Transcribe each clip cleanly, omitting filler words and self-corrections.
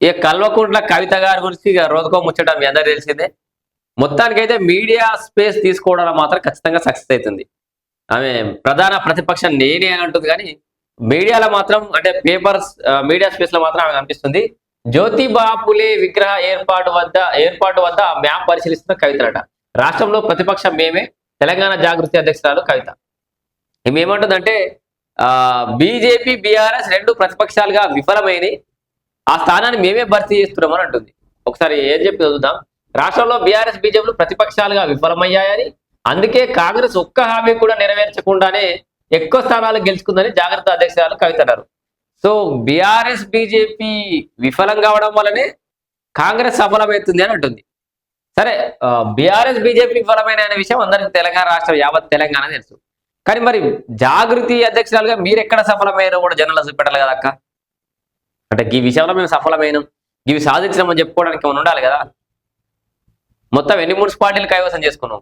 ఇక కల్వకుంట్ల కవిత గారి గురించి ఇక రోజుకో ముచ్చట మీ అందరికి తెలిసిందే. మొత్తానికైతే మీడియా స్పేస్ తీసుకోవడంలో మాత్రం ఖచ్చితంగా సక్సెస్ అవుతుంది. ఆమె ప్రధాన ప్రతిపక్షం నేనే అని అంటుంది కానీ మీడియాలో మాత్రం అంటే మీడియా స్పేస్ లో మాత్రం ఆమె కనిపిస్తుంది. జ్యోతిబా పులే విగ్రహ ఏర్పాటు వద్ద మ్యాప్ పరిశీలిస్తున్న కవితలట. రాష్ట్రంలో ప్రతిపక్షం మేమే, తెలంగాణ జాగృతి అధ్యక్షురాలు కవిత. ఈమె ఏమంటుందంటే బీజేపీ బీఆర్ఎస్ రెండు ప్రతిపక్షాలుగా విఫలమైనవి, ఆ స్థానాన్ని మేమే భర్తీ చేస్తున్నామని అంటుంది. ఒకసారి ఏం చెప్పి చదువుదాం. రాష్ట్రంలో బీఆర్ఎస్ బీజేపీలు ప్రతిపక్షాలుగా విఫలమయ్యాయని, అందుకే కాంగ్రెస్ ఒక్క హామీ కూడా నెరవేర్చకుండానే ఎక్కువ స్థానాలు గెలుచుకుందని జాగ్రత్త అధ్యక్షురాలు కవిత అన్నారు. సో బీఆర్ఎస్ బీజేపీ విఫలం కావడం వల్లనే కాంగ్రెస్ సఫలమవుతుంది అని అంటుంది. సరే, బీఆర్ఎస్ బీజేపీ విఫలమైన అనే విషయం అందరికి తెలంగాణ రాష్ట్రం యావత్ తెలంగాణ తెలుసు. కానీ మరి జాగృతి అధ్యక్షురాలుగా మీరు ఎక్కడ సఫలమైనా కూడా జనాలు చూపెట్టాలి కదా అక్క. అంటే ఈ విషయంలో మేము సఫలమైనం, ఇవి సాధించినామని చెప్పుకోవడానికి ఏమైనా ఉండాలి కదా. మొత్తం ఎన్ని మున్సిపాలిటీలు కైవసం చేసుకున్నాం,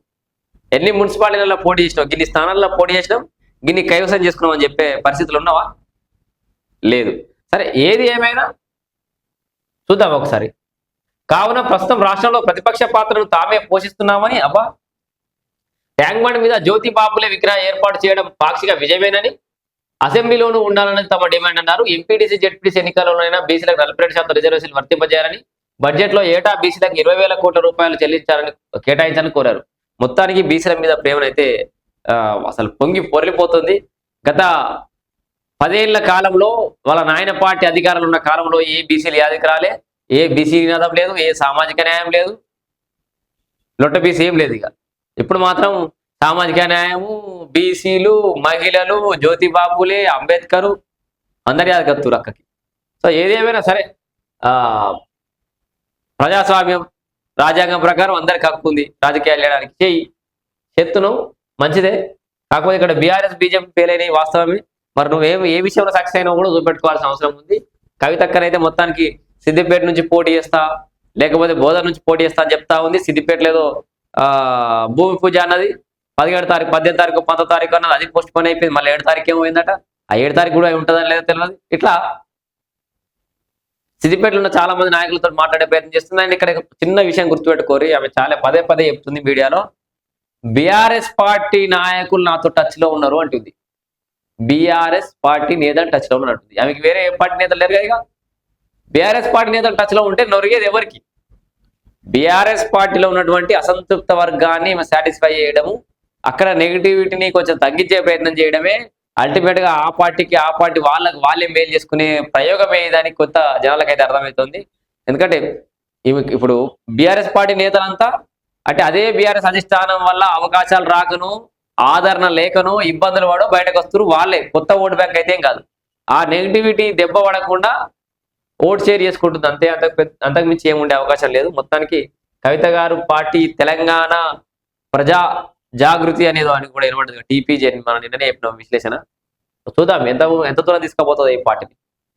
ఎన్ని మున్సిపాలిటీలలో పోటీ చేసినాం, గిన్ని స్థానాల్లో పోటీ చేసినాం, గిన్ని కైవసం చేసుకున్నాం అని చెప్పే పరిస్థితులు ఉన్నావా? లేదు. సరే, ఏది ఏమైనా చూద్దాం ఒకసారి. కావున ప్రస్తుతం రాష్ట్రంలో ప్రతిపక్ష పాత్రను తామే పోషిస్తున్నామని ట్యాంక్ బండ్ మీద జ్యోతి బాపులే విగ్రహం ఏర్పాటు చేయడం పాక్షిక విజయమేనని, అసెంబ్లీలోనూ ఉండాలని తమ డిమాండ్ అన్నారు. ఎంపీటీసీ జెడ్పీటీసీ ఎన్నికల్లోనైనా బీసీలకు 42% రిజర్వేషన్లు వర్తింపజేయాలని, బడ్జెట్లో ఏటా బీసీలకు 20,000 కోట్ల రూపాయలు కేటాయించాలని కోరారు. మొత్తానికి బీసీల మీద ప్రేమనైతే అసలు పొంగి పొరలిపోతుంది. గత 10 ఏళ్ల కాలంలో వాళ్ళ నాయన పార్టీ అధికారంలో ఉన్న కాలంలో ఏ బీసీలు యాదికి రాలే, ఏ బీసీ నినాదం లేదు, ఏ సామాజిక న్యాయం లేదు, లొట్ట బీసీ ఏం లేదు. ఇక ఇప్పుడు మాత్రం సామాజిక న్యాయము, బీసీలు, మహిళలు, జ్యోతిబాపులే, అంబేద్కర్ అందరి యాదకత్తురు అక్కకి. సో ఏదేమైనా సరే, ప్రజాస్వామ్యం రాజ్యాంగం ప్రకారం అందరికి హక్కు ఉంది రాజకీయాలు చేయడానికి. చెత్తును మంచిదే. కాకపోతే ఇక్కడ బీఆర్ఎస్ బీజేపీ ఫెయిల్ అయినాయి వాస్తవమే. మరి నువ్వేం ఏ విషయంలో సక్సెస్ అయినా కూడా చూపెట్టుకోవాల్సిన అవసరం ఉంది. కవితక్కనైతే మొత్తానికి సిద్దిపేట నుంచి పోటీ చేస్తా, లేకపోతే బోధన నుంచి పోటీ చేస్తా అని చెప్తా ఉంది. సిద్దిపేటలో ఏదో భూమి పూజ అన్నది 17 తారీఖు, 18 తారీఖు, 19 తారీఖు అన్నది అది పోస్ట్ పోన్ అయిపోయింది. మళ్ళీ 7 తారీఖు ఏమైందట, ఆ 7 తారీఖు కూడా ఉంటుందని లేదో తెలియదు. ఇట్లా సిద్దిపేటలో ఉన్న చాలా మంది నాయకులతో మాట్లాడే ప్రయత్నం చేస్తుంది. అండ్ ఇక్కడ చిన్న విషయం గుర్తుపెట్టుకోరి, ఆమె చాలా పదే చెప్తుంది మీడియాలో, బీఆర్ఎస్ పార్టీ నాయకులు నాతో టచ్ లో ఉన్నారు అంటుంది. బీఆర్ఎస్ పార్టీ నేతలు టచ్ లో ఉన్నట్టుంది. ఆమెకి వేరే ఏ పార్టీ నేతలు లేరు కదా. బీఆర్ఎస్ పార్టీ నేతలు టచ్ లో ఉంటే నొరిగేది ఎవరికి? బీఆర్ఎస్ పార్టీలో ఉన్నటువంటి అసంతృప్త వర్గాన్ని సాటిస్ఫై చేయడము, అక్కడ నెగిటివిటీని కొంచెం తగ్గించే ప్రయత్నం చేయడమే అల్టిమేట్ గా ఆ పార్టీ వాళ్ళే మేలు చేసుకునే ప్రయోగమే దానికి కొత్త జనాలకైతే అర్థమవుతుంది. ఎందుకంటే ఇప్పుడు బీఆర్ఎస్ పార్టీ నేతలంతా అంటే అదే బీఆర్ఎస్ అధిష్టానం వల్ల అవకాశాలు రాకను, ఆదరణ లేకను, ఇబ్బందులు పడో బయటకు వస్తారు. వాళ్ళే కొత్త ఓటు బ్యాంక్ అయితే ఏం కాదు. ఆ నెగిటివిటీ దెబ్బ పడకుండా ఓట్ షేర్ చేసుకుంటుంది అంతే. అంతకు మించి ఏముండే అవకాశం లేదు. మొత్తానికి కవిత గారు పార్టీ తెలంగాణ ప్రజా జాగృతి అనేది అని కూడా ఏమంటుంది టీపీజీ అని మనం నిన్ననే చెప్పినాం విశ్లేషణ. చూద్దాం ఎంత దూరం తీసుకుపోతుంది ఈ పార్టీని.